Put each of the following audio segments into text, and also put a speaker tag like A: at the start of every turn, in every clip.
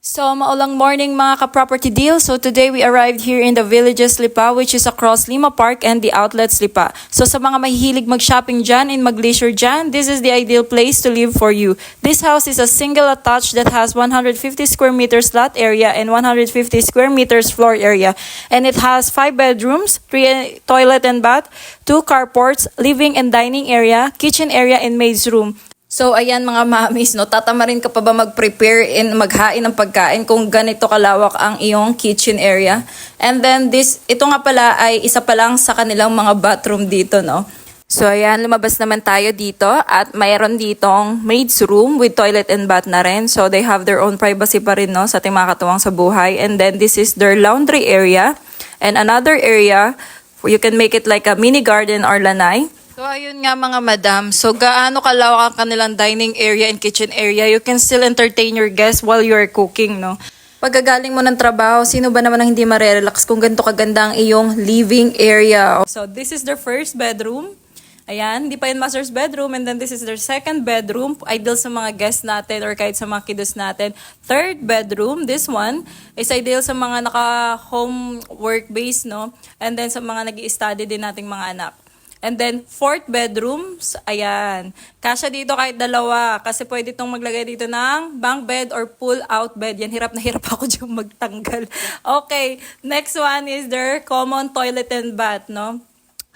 A: So, maulang morning mga ka-property deal. So, today we arrived here in the Villages Lipa, which is across Lima Park and the Outlets Lipa. So, sa mga mahihilig mag-shopping dyan and mag-leisure dyan, this is the ideal place to live for you. This house is a single attached that has 150 square meters lot area and 150 square meters floor area. And it has 5 bedrooms, 3 toilet and bath, 2 carports, living and dining area, kitchen area, and maid's room. So, ayan mga mamis, no, tatamarin ka pa ba mag-prepare and maghain ng pagkain kung ganito kalawak ang iyong kitchen area? And then, ito nga pala ay isa pa lang sa kanilang mga bathroom dito, no? So, ayan, lumabas naman tayo dito at mayroon ditong maid's room with toilet and bath na rin. So, they have their own privacy pa rin, no, sa ating mga katuwang sa buhay. And then, this is their laundry area. And another area, where you can make it like a mini garden or lanai. So, ayun nga mga madam. So, gaano kalawak ang kanilang dining area and kitchen area, you can still entertain your guests while you are cooking, no? Pagkagaling mo ng trabaho, sino ba naman ang hindi marerelax kung ganito kaganda ang iyong living area? So, this is their first bedroom. Ayan, hindi pa yun master's bedroom. And then this is their second bedroom. Ideal sa mga guests natin or kahit sa mga kiddos natin. Third bedroom, this one, is ideal sa mga naka-home work base, no? And then sa mga nag-i-study din nating mga anak. And then, fourth bedrooms, ayan. Kasya dito kahit dalawa kasi pwede itong maglagay dito ng bunk bed or pull-out bed. Yan, hirap na hirap ako dyan magtanggal. Okay, next one is their common toilet and bath, no?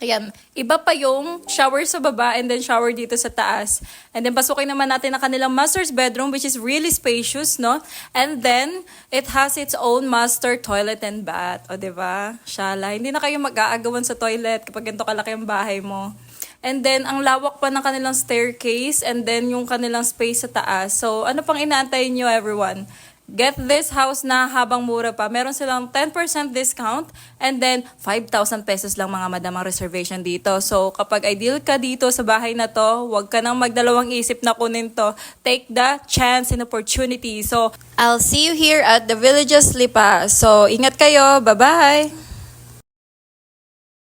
A: Ayan, iba pa yung shower sa baba and then shower dito sa taas. And then pasukin naman natin ang kanilang master's bedroom which is really spacious, no? And then it has its own master toilet and bath. O, diba? Shala, hindi na kayo mag-aagawan sa toilet kapag ganito kalaki ang bahay mo. And then, ang lawak pa ng kanilang staircase and then yung kanilang space sa taas. So, ano pang inaantay nyo, everyone? Get this house na habang mura pa. Meron silang 10% discount and then 5,000 pesos lang mga madam ang reservation dito. So kapag ideal ka dito sa bahay na to, huwag ka nang magdalawang isip na kunin to. Take the chance and opportunity. So I'll see you here at the Villages Lipa. So ingat kayo. Bye-bye!